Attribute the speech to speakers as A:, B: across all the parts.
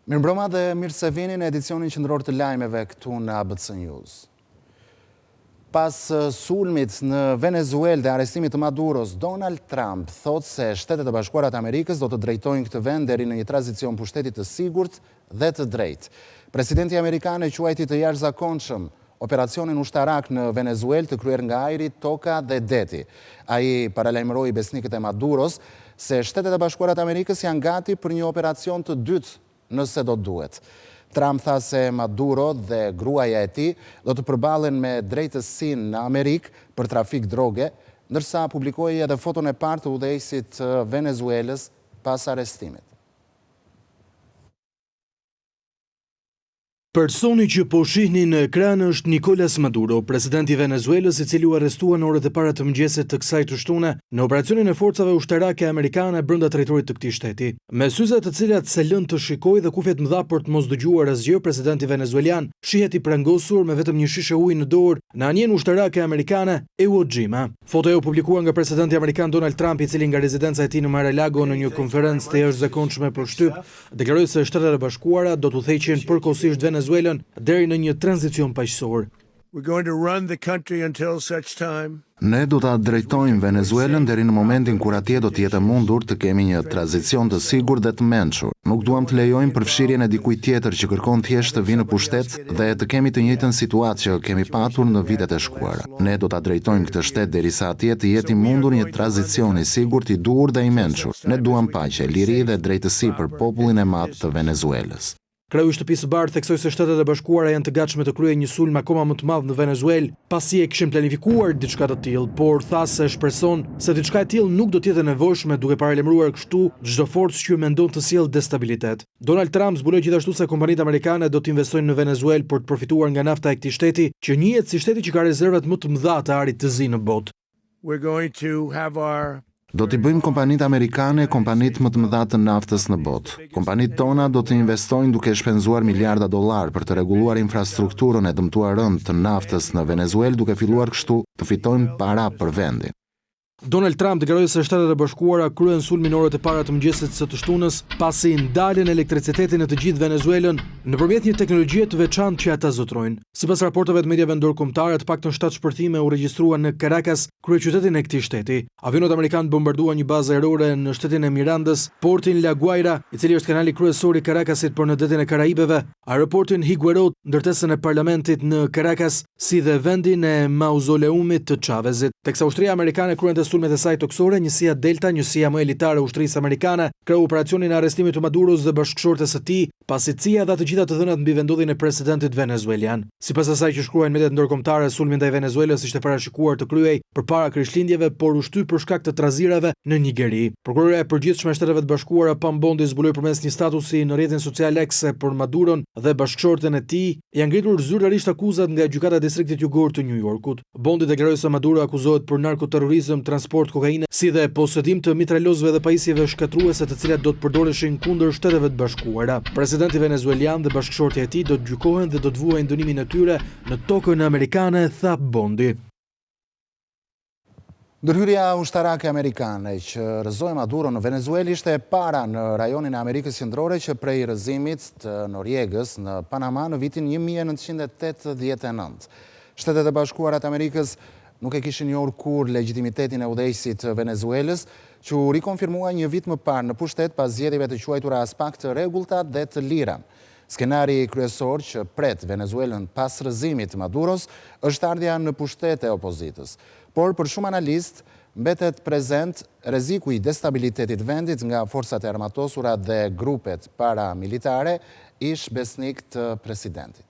A: Mirëmbrëma dhe mirë se vini në edicionin qendror të lajmeve këtu në ABC News. Pas sulmit në Venezuelë dhe arrestimit të Maduros, Donald Trump thot se Shtetet e Bashkuara të Amerikës do të drejtojnë këtë vend deri në një tranzicion pushtetit të sigurt dhe të drejtë. Presidenti amerikan e quajti të jashtëzakonshëm operacionin ushtarak në Venezuelë të kryer nga ajri, toka dhe deti. Ai paralajmëroi besnikët e Maduros se Shtetet e Bashkuara të Amerikës janë gati për një operacion të dytë nëse do duhet. Trump tha se Maduro dhe gruaja e tij do të përballen me drejtësinë në Amerikë për trafik droge, ndërsa publikoi edhe foton e parë të udhëheqësit të Venezuelës pas arrestimit.
B: Personi që po shihni në ekran është Nicolas Maduro, presidenti i Venezuelës, i cili u arrestua në orët e para të mëngjesit të kësaj të shtune në operacionin e forcave ushtarake amerikane brenda territorit të këtij shteti. Me syze të cilat se lën të shikojë dhe kufjet mëdha për të mos dëgjuar asgjë, presidenti venezuelian shihet i prangosur me vetëm një shishe ujë në dorë në anjen ushtarake amerikane Iwo Jima. Fotoja u publikua nga presidenti amerikan Donald Trump, i cili nga rezidenca e tij në Mar-a-Lago në një konferencë të jashtëzakonshme për shtyp, deklaroi se Shtetet e Bashkuara do të udhëheqin përkohësisht Venezuelën deri në një tranzicion paqësor.
A: Ne do ta drejtojmë Venezuelën deri në momentin kur atje do të jetë mundur të kemi një tranzicion të sigurt dhe të mençur. Nuk duam të lejojmë përfshirjen e dikujt tjetër që kërkon thjesht të vinë në pushtet dhe të kemi të njëjtën situatë që kemi patur në vitet e shkuara. Ne do ta drejtojmë këtë shtet derisa atje të jetë i mundur një tranzicion i sigurt, i duhur dhe i mençur. Ne duam paqe, liri dhe drejtësi për popullin e madh të Venezuelës.
B: Kreu i shtëpisë së Bardhë theksoi se Shtetet e Bashkuara janë të gatshme të kryejnë një sulm akoma më të madh në Venezuelë, pasi e kishin planifikuar diçka të tillë, por tha se shpreson se diçka e tillë nuk do të jetë e nevojshme, duke paralajmëruar kështu çdo forcë që mendon të sjellë destabilitet. Donald Trump zbuloi gjithashtu se kompanitë amerikane do të investojnë në Venezuelë për të përfituar nga nafta e këtij shteti, që njihet si shteti që ka rezervat më të mëdha të arit të zi në botë.
A: Do t'i bëjmë kompanitë amerikane kompanitë më të mëdha të naftës në botë. Kompanitë tona do të investojnë duke shpenzuar miliarda dollar për të rregulluar infrastrukturën e dëmtuar rënd të naftës në Venezuelë, duke filluar kështu të fitojmë para për vendin.
B: Donald Trump deklaroi se Shtetet e Bashkuara kryen sulmin orët e para të mëngjesit së të shtunës, pasi ndalen elektricitetin në të gjithë Venezuelën nëpërmjet një teknologjie të veçantë që ata zotrojnë. Sipas raporteve të mediave ndërkombëtare, të paktën 7 shpërthime u regjistruan në Caracas, kryeqytetin e këtij shteti. Avionët amerikanë bombarduan një bazë ajrore në shtetin e Mirandës, portin La Guaira, i cili është kanali kryesor i Caracasit për në detin e Karaibeve, aeroportin Higuerot, ndërtesën e parlamentit në Caracas, si dhe vendin e mauzoleumit të Chavezit. Teksa ushtria amerikane kryente sulmet e saj toksore, njësia Delta, njësia më elitare e ushtrisë amerikane, kreu operacionin e arrestimit të Maduros dhe bashkëshortes së tij, pasi CIA dha të gjitha të dhënat mbi vendodhjen e presidentit venezuelian. Sipas asaj që shkruajnë mediat ndërkombëtare, sulmi ndaj Venezuelës ishte parashikuar të kryej përpara Krishtlindjeve, por u shtyp për shkak të trazirave në Nigeri. Prokuroria e përgjithshme e Shteteve të Bashkuara Pam Bondi zbuloi përmes një statusi në rrjetin social X se për Maduron dhe bashkëshorten e tij janë ngritur zyrtarisht akuzat nga gjykata e distriktit jugor të New Yorkut. Bondi deklaroi se Maduro akuzohet për narkoterrorizëm, transport kokaine, si dhe posedim të mitralozëve dhe pajisjeve shkatruese të cilat do të përdoreshin kundër Shteteve të Bashkuara. Presidenti venezuelian dhe bashkëshortja e tij do të gjykohen dhe do të vuajnë dënimin e tyre në tokën amerikane, tha Bondi.
A: Ndërhyrja ushtarake amerikane që rrëzoi Maduro në Venezuelë ishte e para në rajonin e Amerikës Qendrore që prej rrëzimit të Noriegës në Panama në vitin 1989. Shtetet e Bashkuara të Amerikës nuk e kishin njohur kur legitimitetin e udhëheqësit të Venezuelës, që u rikonfirmua një vit më parë në pushtet pas zgjedhjeve të quajtura as pak të rregullta dhe të lira. Skenari kryesor që pret Venezuelën pas rrëzimit të Maduros është ardhja në pushtet e opozitës. Por për shumë analist, mbetet prezent rreziku i destabilitetit vendit nga forcat e armatosura dhe grupet paramilitare, ish besnik të presidentit.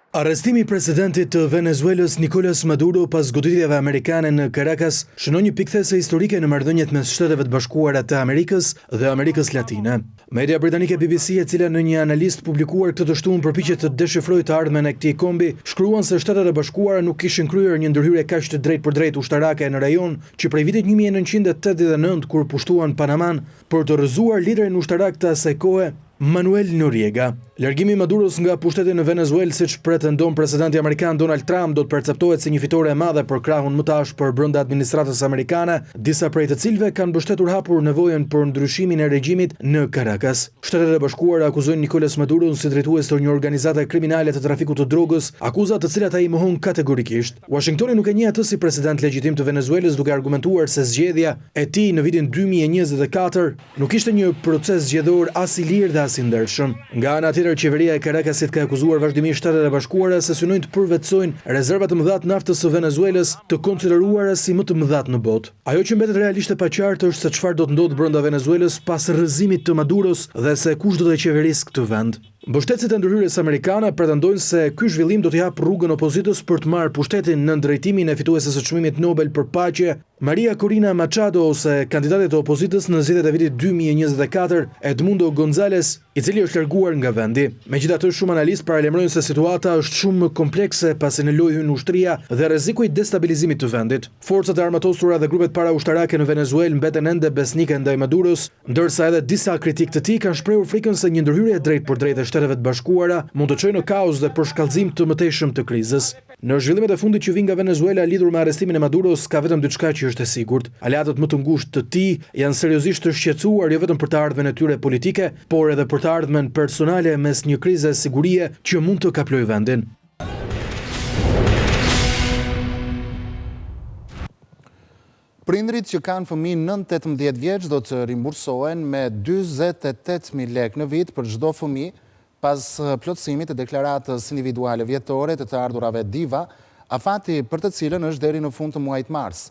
B: Arrestimi i presidentit të Venezuelës Nicolas Maduro pas goditjeve amerikane në Caracas shënon një pikthese historike në marrëdhëniet mes Shteteve të Bashkuara të Amerikës dhe Amerikës Latine. Media britanike BBC, e cila në një analist publikuar këtë të shtunë përpiqet të deshifrojë të ardhmen e këtij kombi, shkruan se Shtetet e Bashkuara nuk kishin kryer një ndërhyrje kaq të drejtë për drejtë ushtarake në rajon që prej vitit 1989 kur pushtuan Panaman për të rrëzuar liderin ushtarak të asaj kohe, Manuel Noriega. Largimi i Maduros nga pushteti në Venezuelë, siç pretendon presidenti amerikan Donald Trump, do të perceptohet si një fitore e madhe për krahun më tash për brenda administratës amerikane, disa prej të cilëve kanë mbështetur hapur nevojën për ndryshimin e regjimit në Caracas. Shtetet e Bashkuara akuzojnë Nicolas Maduron si drejtues të një organizate kriminale të trafikut të drogës, akuza të cilat ai mohon kategorikisht. Washingtoni nuk e njeh atë si president legjitim të Venezuelës, duke argumentuar se zgjedhja e tij në vitin 2024 nuk ishte një proces zgjedhor as i lirë dhe as i ndershëm. Nga ana tjetër, qeveria e Caracasit ka akuzuar vazhdimisht Shtetet e Bashkuara se synojnë të përvetësojnë rezervat të mëdha të naftës së Venezuelës, të konsideruara si më të mëdha në botë. Ajo që mbetet realisht e paqartë është se çfarë do të ndodhë brenda Venezuelës pas rrëzimit të Maduros dhe se kush do të qeverisë këtë vend. Mbështetësit e ndërhyrjes amerikane pretendojnë se ky zhvillim do t'i hap rrugën opozitës për të marrë pushtetin në drejtimin e fitueses së çmimit Nobel për paqe, Maria Corina Machado, ose kandidatit e opozitës në zgjedhjet e vitit 2024, Edmundo González, i cili është larguar nga vendi. Megjithatë, shumë analistë paralajmërojnë se situata është shumë më komplekse pasi në lojë hyn ushtria dhe rreziku i destabilizimit të vendit. Forcat e armatosura dhe grupet paraushtarake në Venezuelë mbeten ende besnike ndaj Maduros, ndërsa edhe disa kritikë të tij kanë shprehur frikën se një ndërhyrje drejt për drejt e Shteteve të Bashkuara mund të çojë në kaos dhe përshkallëzim të mëtejshëm të krizës. Në zhvillimet e fundit që vijnë nga Venezuela lidhur me arrestimin e Maduros, ka vetëm diçka që është e sigurt. Aleatët më të ngushtë të tij janë seriozisht të shqetësuar jo vetëm për të ardhmen e tyre politike, por edhe për të ardhmen personale mes një krize sigurie që mund të kaplojë vendin.
A: Prindrit që kanë fëmijë nën 18 vjeç do të rimbursohen me 48.000 lekë në vit për çdo fëmijë pas plotësimit të deklaratës individuale vjetore të ardhurave DIVA, afati për të cilën është deri në fund të muajit mars.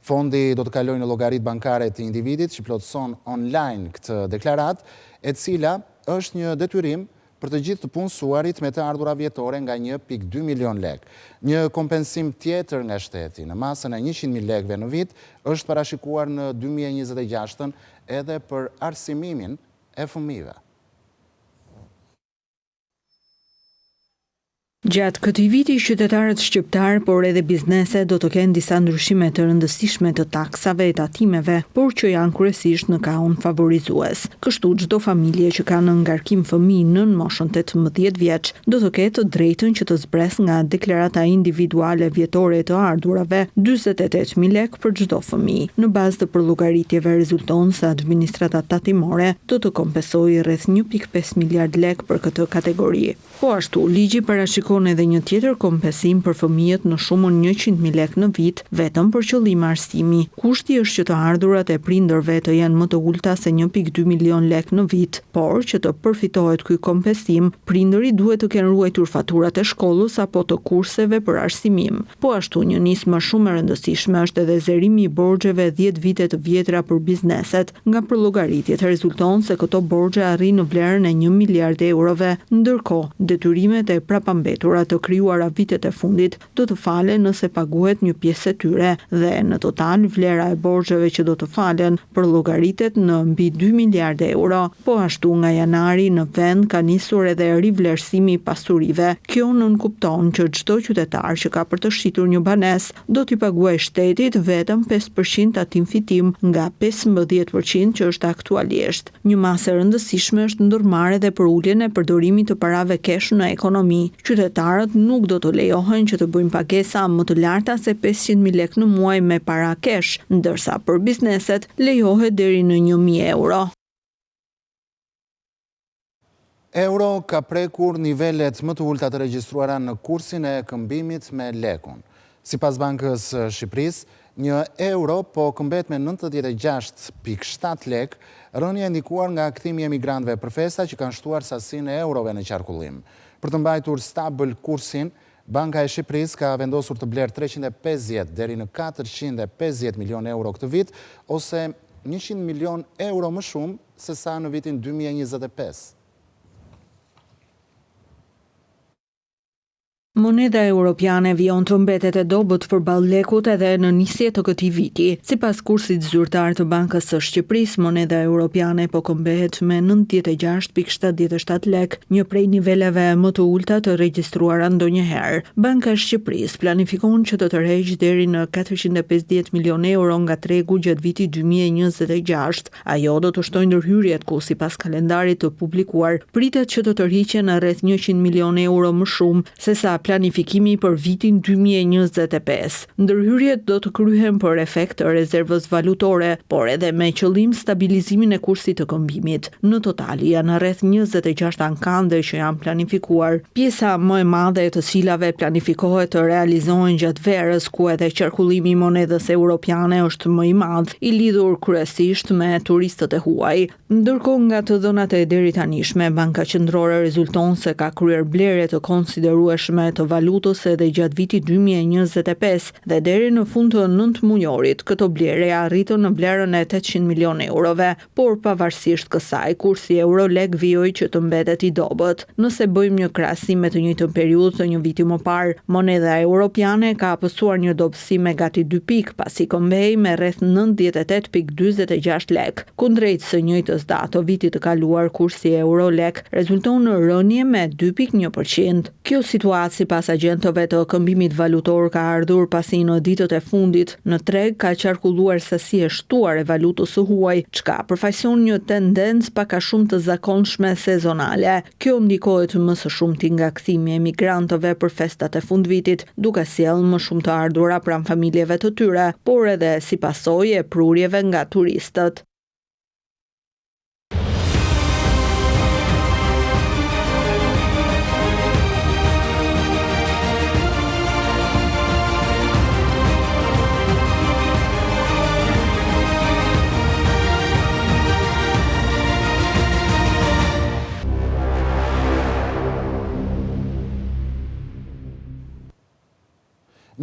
A: Fondi do të kalojë në llogaritë bankare të individit që plotëson online këtë deklaratë, e cila është një detyrim për të gjithë të punësuarit me të ardhura vjetore nga 1.2 milion lekë. Një kompensim tjetër nga shteti në masën e 100.000 lekëve në vit është parashikuar në 2026 edhe për arsimimin e fëmijëve.
C: Gjatë këtij viti, qytetarët shqiptar, por edhe biznese do të kenë disa ndryshime të rëndësishme të taksave e tatimeve, por që janë kryesisht në kaun favorizues. Kështu çdo familje që ka në ngarkim fëmijë nën moshën 18 vjeç do të ketë drejtën që të zbresë nga deklarata individuale vjetore të ardhurave 48.000 lekë për çdo fëmijë. Në bazë të përllogaritjeve rezulton se administrata tatimore do të kompensojë rreth 1.5 miliard lekë për këtë kategori. Po ashtu, ligji parashikon edhe një tjetër kompensim për fëmijët në shumën 100.000 lekë në vit, vetëm për qëllim arsimi. Kushti është që të ardhurat e prindërve të jenë më të ulta se 1.2 milion lekë në vit, por që të përfitohet ky kompensim, prindëri duhet të kenë ruajtur faturat e shkollës apo të kurseve për arsimim. Po ashtu, një nismë më shumë e rëndësishme është edhe zerimi i borxheve 10 vite të vjetra për bizneset. Nga përllogaritjet rezulton se këto borxhe arrin në vlerën e 1 miliard eurove, ndërkohë detyrimet e prapambetura të krijuara vitet e fundit do të falen nëse paguhet një pjesë e tyre dhe në total vlera e borxheve që do të falen përllogaritet në mbi 2 miliardë euro. Po ashtu nga janari në vend ka nisur edhe rivlerësimi i pasurive. Kjo nënkupton që çdo qytetar që ka për të shitur një banesë do t'i paguajë shtetit vetëm 5% tatim fitim nga 15% që është aktualisht. Një masë e rëndësishme është ndërmarrë edhe për uljen e përdorimit të parave kesh në ekonomi. Qytetarët nuk do të lejohen që të bëjnë pagesa më të larta se 500.000 lekë në muaj me para kesh, ndërsa për bizneset lejohet deri në 1.000 euro.
A: Euro ka prekur nivelet më të ulta të regjistruara në kursin e këmbimit me lekun. Sipas Bankës Shqipërisë, një euro po këmbet me 96.7 lekë, rënje ndikuar nga kthimi i emigrantëve për festa që kanë shtuar sasinë e eurove në qarkullim. Për të mbajtur stabil kursin, Banka e Shqipërisë ka vendosur të blerë 350 deri në 450 milion euro këtë vit, ose 100 milion euro më shumë se sa në vitin 2025.
C: Moneda europiane vijon të mbetet e dobët përballë lekut edhe në nisje të këtij viti. Sipas kursit zyrtar të Bankës së Shqipërisë, moneda europiane po këmbehet me 96.77 lek, një prej niveleve më të ulta të regjistruara ndonjëherë. Banka e Shqipërisë planifikon që të tërheqë deri në 450 milion euro nga tregu gjatë vitit 2026. Ajo do të shtojë ndërhyrjet ku sipas kalendarit të publikuar pritet që të tërhiqen rreth 100 milion euro më shumë se sa planifikimi për vitin 2025. Ndërhyrjet do të kryhen për efekt të rezervës valutore, por edhe me qëllim stabilizimin e kursit të këmbimit. Në total janë rreth 26 ankande që janë planifikuar. Pjesa më e madhe e të cilave planifikohet të realizohen gjatë verës, ku edhe qarkullimi i monedës europiane është më i madh, i lidhur kryesisht me turistët e huaj. Ndërkohë nga të dhënat e deri tanishme, Banka Qendrore rezulton se ka kryer blerje të konsiderueshme të valutës edhe gjatë vitit 2025 dhe deri në fund të 9 mujorit këto blerje arritën në vlerën e 800 milion eurove, por pavarësisht kësaj kursi euro-lek vijoi që të mbetet i dobët. Nëse bëjmë një krahasim me të njëjtën periudhë të një viti më parë, moneda europiane ka apësuar një dobësi me gati 2 pikë pasi këmbehej me rreth 98.46 lek. Kundrejt së njëjtës datë të vitit të kaluar, kursi euro-lek rezulton në rënje me 2.1%. Kjo situatë sipas agjentëve të këmbimit valutor ka ardhur pasi në ditët e fundit në treg ka qarkulluar sasi e shtuar e valutës së huaj, çka përfaqëson një tendencë pak a shumë të zakonshme sezonale. Kjo ndikohet më së shumti nga kthimi i emigrantëve për festat e fundvitit, duke sjellë më shumë të ardhura pranë familjeve të tyre, por edhe si pasojë e prurjeve nga turistët.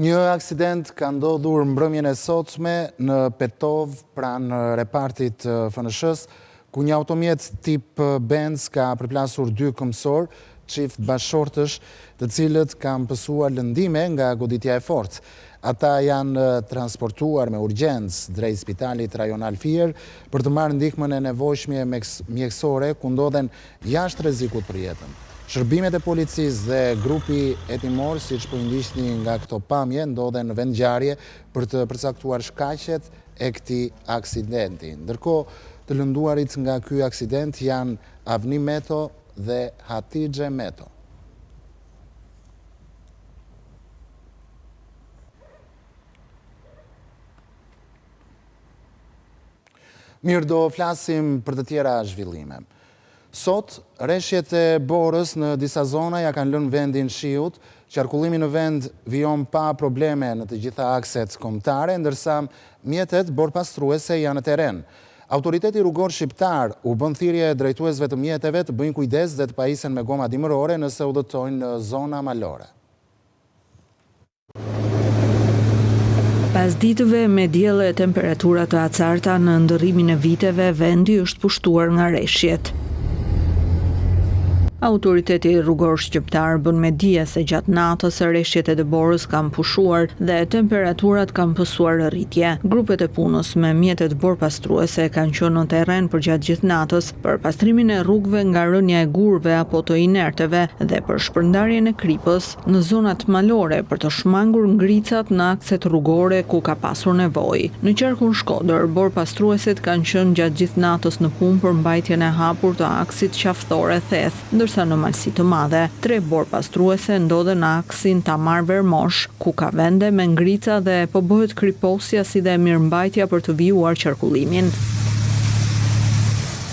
A: Një aksident ka ndodhur mbrëmjen e sotme në Petov pranë repartit FNSH-s, ku një automjet tip Benz ka përplasur 2 këmbësor, çift bashkëshortësh, të cilët kanë pësuar lëndime nga goditja e fortë. Ata janë transportuar me urgjencë drejt Spitalit Rajonal Fier për të marrë ndihmën e nevojshme mjekësore ku ndodhen jashtë rrezikut për jetën. Shërbimet e policisë dhe grupi hetimor, siç po i ndiqni nga këto pamje, ndodhen në vendngjarje për të përcaktuar shkaqet e këtij aksidenti. Ndërkohë, të lënduarit nga ky aksident janë Avni Meto dhe Hatixhe Meto. Mirë, do flasim për të tjera zhvillime. Sot, rreshjet e Borës në disa zona ja kanë lënë vendin shiut, qarkullimi në vend vijon pa probleme në të gjitha akset kombëtare, ndërsa mjetet borpastruese janë në teren. Autoriteti rrugor shqiptar u bën thirrje drejtuesve të mjeteve të bëjnë kujdes dhe të pajisen me goma dimërore nëse udhëtojnë në zona malore.
C: Pas ditëve me diell e temperatura të acarta në ndërrimin e viteve, vendi është pushtuar nga rreshjet. Autoriteti rrugor shqiptar bën me dije se gjatë natës rreshjet e Borës kanë pushuar dhe temperaturat kanë pësuar rritje. Grupet e punës me mjetet borpastruese kanë qenë në terren për gjatë gjithë natës për pastrimin e rrugëve nga rënja e gurve apo të inerteve dhe për shpërndarjen e kripës në zonat malore për të shmangur ngricat në akset rrugore ku ka pasur nevojë. Në qarkun Shkodër, borpastruesit kanë qenë gjatë gjithë natës në punë për mbajtjen e hapur të aksit qaftore theth, ndërsa në Malsi të Madhe, 3 borpastruese ndodhen në aksin Tamar-Vermosh, ku ka vende me ngrica dhe po bëhet kriposja si dhe mirëmbajtja për të vijuar qarkullimin.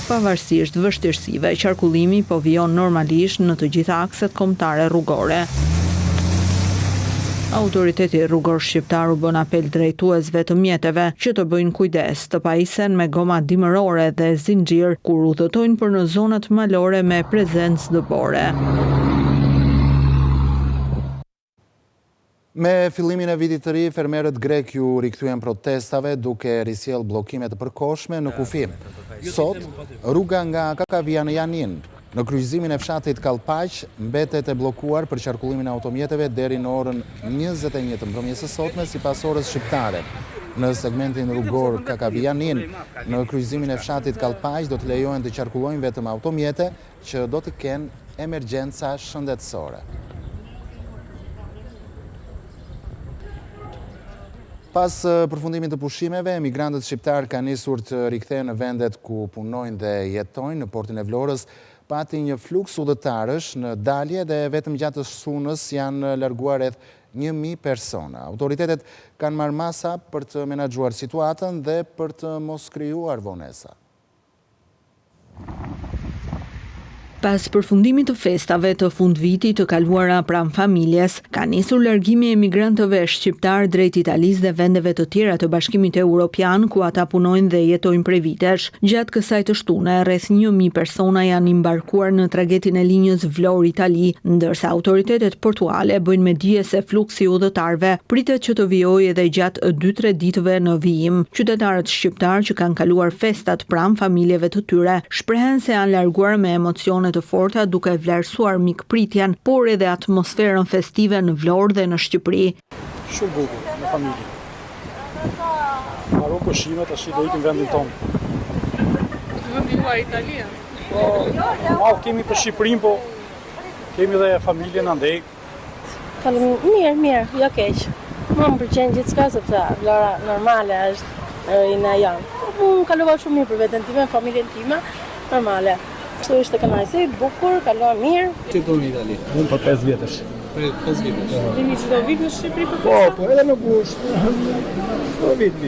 C: Pavarësisht vështirësive, qarkullimi po vijon normalisht në të gjitha akset kombëtare rrugore. Autoriteti rrugor shqiptar u bën apel drejtuesve të mjeteve që të bëjnë kujdes, të pajisen me goma dimërore dhe zinxhir kur udhëtojnë për në zonat malore me prezencë dëbore.
A: Me fillimin e vitit të ri, fermerët grek ju rikthyen protestave duke risjell bllokime të përkohshme në kufi. Sot, rruga nga Kakavia në Janin Në kryqëzimin e fshatit Kallpaq, mbetet e bllokuar për qarkullimin e automjeteve deri në orën 21 të mbrëmjes së sotme sipas orës shqiptare. Në segmentin rrugor Kakavianin, në kryqëzimin e fshatit Kallpaq do të lejohen të qarkullojnë vetëm automjete që do të kenë emergjenca shëndetësore. Pas përfundimit të pushimeve, emigrantët shqiptar kanë nisur të rikthehen në vendet ku punojnë dhe jetojnë. Në portin e Vlorës pati një fluks udhëtarësh në dalje dhe vetëm gjatë shtunës janë larguar rreth 1000 persona. Autoritetet kanë marrë masa për të menaxhuar situatën dhe për të mos krijuar vonesa.
C: Pas përfundimit të festave të fundvitit të kaluara pranë familjes, ka nisur largimi i emigrantëve shqiptar drejt Italisë dhe vendeve të tjera të Bashkimit Evropian ku ata punojnë dhe jetojnë prej vitesh. Gjatë kësaj të shtune, rreth 1000 persona janë embarkuar në tragjetin e linjës Vlorë-Itali, ndërsa autoritetet portuale bëjnë me dije se fluksi i udhëtarëve pritet që të vijojë edhe gjatë 2-3 ditëve në vijim. Qytetarët shqiptar që kanë kaluar festat pranë familjeve të tyre shprehen se janë larguar me emocione të forta duke vlerësuar mikpritjen, por edhe atmosferën festive në Vlorë dhe në Shqipëri.
D: Shumë bukur në familje. Mbaroj pushimet, tash do ikim vendin tonë.
E: Vendi juaj Italia.
D: Po, kemi për Shqipërinë, po kemi dhe familjen andej.
E: Mirë, jo keq. Më pëlqen gjithçka sepse Vlora normale është në janë. Unë kalova shumë mirë për veten time, familjen time, normale. Kështu ishte kënaqësi, bukur, kalova mirë.
D: Ti do në Itali? Unë për 5 vjetësh.
E: Për 5 vjetësh. Vini çdo vit në Shqipëri për festa?
D: Po, edhe në gusht. Po vit.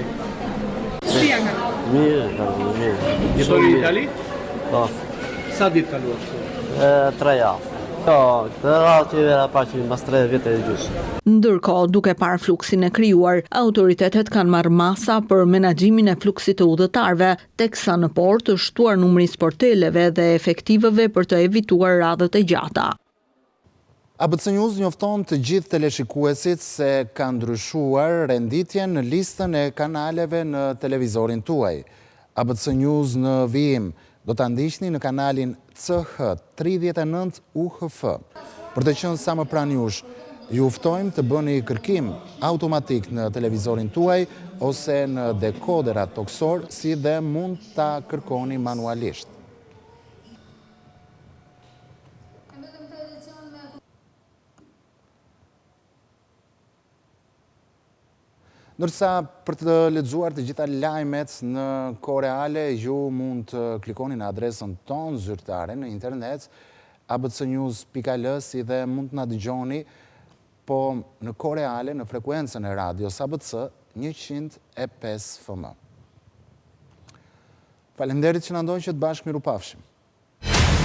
E: Si janë?
F: Mirë.
D: Shkoj në Itali?
F: Po,
D: Sa ditë kaluar këtu?
F: 3 javë. Jo, këtë radhë që vera pa që mbas 3 vjetë e gjysmë.
C: Ndërkohë, duke parë fluksin e krijuar, autoritetet kanë marrë masa për menaxhimin e fluksit të udhëtarëve, teksa në port të shtuar numri sporteleve dhe efektiveve për të evituar radhët e gjata.
A: ABC News njofton të gjithë teleshikuesit se ka ndryshuar renditjen në listën e kanaleve në televizorin tuaj. ABC News në vijim do të ndiqni në kanalin CH39 UHF. Për të qenë sa më pranë jush, ju ftojmë të bëni kërkim automatik në televizorin tuaj ose në dekoderat toksor, si dhe mund ta kërkoni manualisht. Ndërsa për të lexuar të gjitha lajmet në kohë reale, ju mund të klikoni në adresën tonë zyrtare në internet, abcnews.al, si dhe mund të na dëgjoni po në kohë reale në frekuencën e radios ABC 105 FM. Faleminderit që na ndonjët bashkë, mirupafshim.